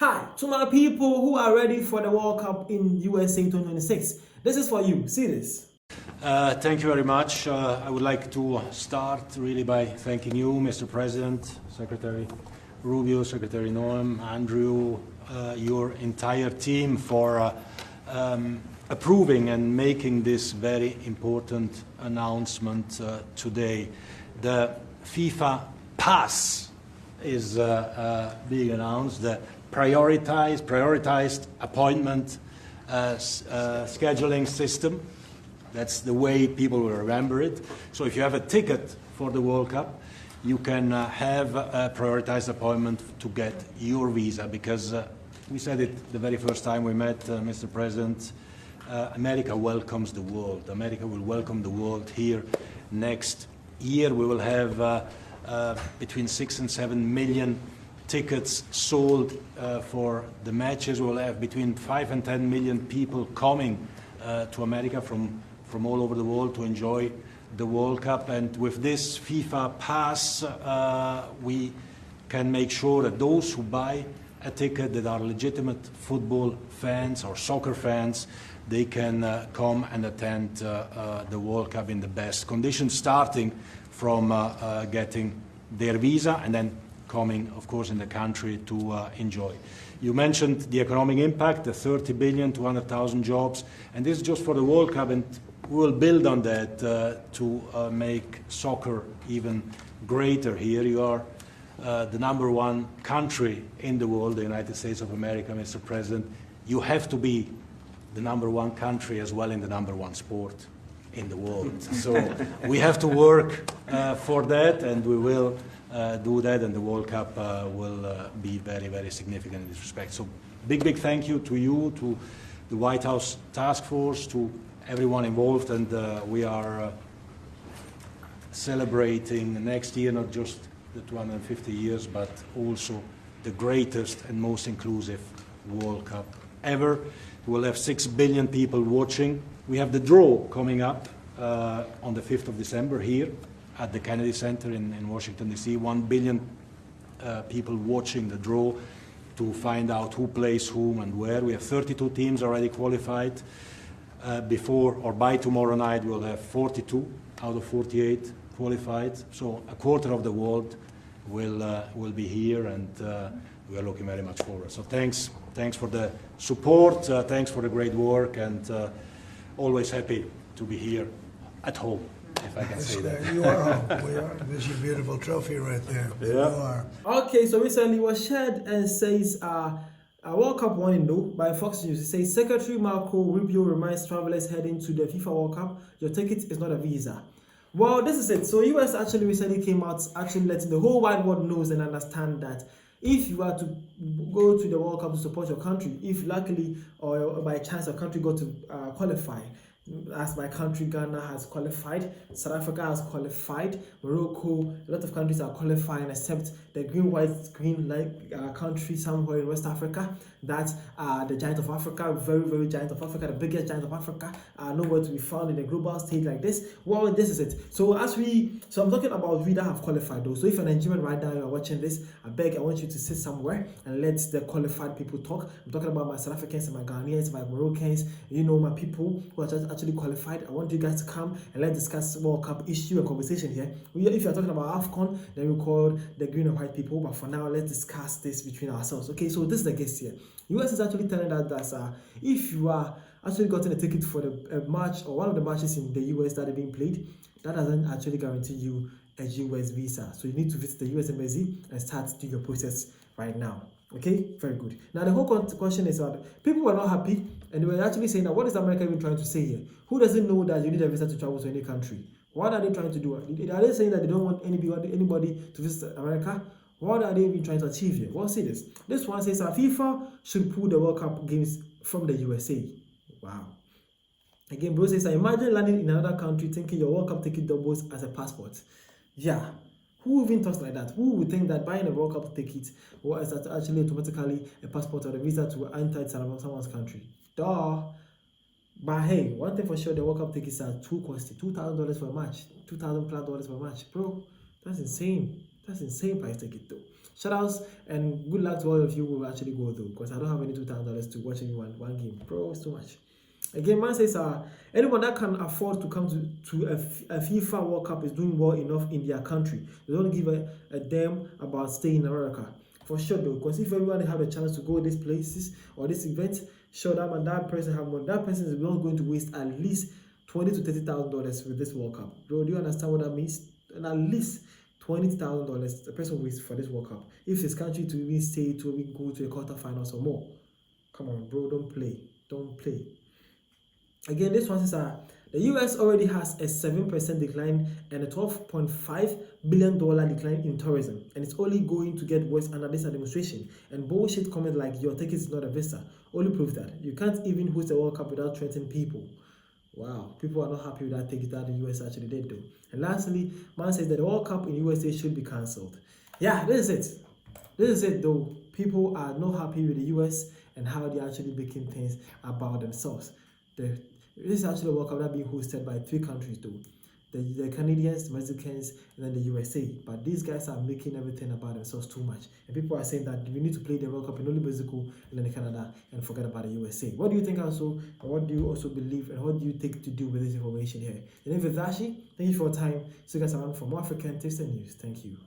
Hi, to my people who are ready for the World Cup in USA 2026. This is for you. See this. Thank you very much. I would like to start really by thanking you, Mr. President, Secretary Rubio, Secretary Noem, Andrew, your entire team for approving and making this very important announcement today. The FIFA Pass is being announced. The prioritized appointment scheduling system. That's the way people will remember it. So if you have a ticket for the World Cup, you can have a prioritized appointment to get your visa, because we said it the very first time we met, Mr. President, America welcomes the world. America will welcome the world here next year. We will have between 6 and 7 million tickets sold for the matches. We will have between 5 and 10 million people coming to America from all over the world to enjoy the World Cup. And with this FIFA Pass, we can make sure that those who buy a ticket that are legitimate football fans or soccer fans, they can come and attend the World Cup in the best conditions, starting from getting their visa and then coming, of course, in the country to enjoy. You mentioned the economic impact, the 30 billion, 200,000 jobs, and this is just for the World Cup, and we will build on that to make soccer even greater here. You are the #1 country in the world, the United States of America, Mr. President. You have to be the #1 country as well in the #1 sport in the world. So we have to work for that, and we will do that, and the World Cup will be very, very significant in this respect. So big thank you to you, to the White House Task Force, to everyone involved, and we are celebrating next year not just the 250 years, but also the greatest and most inclusive World Cup ever. We'll have 6 billion people watching. We have the draw coming up on the 5th of December here at the Kennedy Center in Washington, D.C. 1 billion people watching the draw to find out who plays whom and where. We have 32 teams already qualified. Before or by tomorrow night, we'll have 42 out of 48 qualified. So a quarter of the world will be here, and we are looking very much forward. So thanks for the support, thanks for the great work, and always happy to be here at home, if I can say that. You are home. We are. There's your beautiful trophy right there. Yeah. You are. Okay, so recently was shared and says a World Cup warning though by Fox News. It says Secretary Marco Rubio reminds travelers heading to the FIFA World Cup, your ticket is not a visa. Well, this is it. So US actually recently came out actually letting the whole wide world knows and understand that if you are to go to the World Cup to support your country, if luckily or by chance your country got to qualify, as my country, Ghana has qualified, South Africa has qualified, Morocco, a lot of countries are qualifying except the green, white, green like country somewhere in West Africa. That's the giant of Africa, very, very giant of Africa, the biggest giant of Africa, nowhere to be found in a global stage like this. Well, this is it. So I'm talking about we that have qualified though. So if you're a Nigerian right now, you're watching this, I want you to sit somewhere and let the qualified people talk. I'm talking about my South Africans and my Ghanaians, my Moroccans, my people who are just actually qualified. I want you guys to come and let's discuss World Cup issue and conversation here. If you're talking about AFCON, then we call the green and white people, but for now let's discuss this between ourselves. Okay, so this is the guest here. US is actually telling us that if you are actually gotten a ticket for the match or one of the matches in the US that are being played, that doesn't actually guarantee you a US visa. So you need to visit the US embassy and start doing your process right now. Okay, very good. Now the whole question is that people were not happy, and they were actually saying that what is America even trying to say here? Who doesn't know that you need a visa to travel to any country? What are they trying to do? Are they saying that they don't want anybody to visit America? What are they even trying to achieve here? Well, see this. This one says that FIFA should pull the World Cup games from the USA. Wow. Again, bro says, imagine landing in another country thinking your World Cup ticket doubles as a passport. Yeah. Who even talks like that? Who would think that buying a World Cup ticket is actually automatically a passport or a visa to enter someone's country? Duh. But hey, one thing for sure, the World Cup tickets are too costly. $2,000 for a match. $2,000+ for a match. Bro, that's insane. That's insane price ticket though. Shout outs and good luck to all of you who will actually go though, because I don't have any $2,000 to watch any one game. Bro, it's too much. Again, man says anyone that can afford to come to a FIFA World Cup is doing well enough in their country. They don't give a damn about staying in America. For sure though, because if everyone have a chance to go these places or this event, sure that person have money. That person is not going to waste at least $20,000 to $30,000 with this World Cup. Bro, do you understand what that means? And at least $20,000 a person wastes for this World Cup. If his country to even stay to even go to a quarterfinals or more. Come on, bro, don't play. Don't play. Again, this one says the US already has a 7% decline and a $12.5 billion decline in tourism, and it's only going to get worse under this administration. And bullshit comment like your ticket is not a visa only prove that you can't even host a World Cup without threatening people. Wow, people are not happy with that ticket that the US actually did though. And lastly, man says that the World Cup in USA should be cancelled. Yeah, this is it. This is it though. People are not happy with the US and how they're actually making things about themselves. This is actually a World Cup that being hosted by 3 countries though. The Canadians, the Mexicans, and then the USA. But these guys are making everything about themselves too much. And people are saying that we need to play the World Cup in only Mexico and then Canada and forget about the USA. What do you think also? And what do you also believe? And what do you take to do with this information here? Your name is Dashi. Thank you for your time. See you guys around for more African tips and news. Thank you.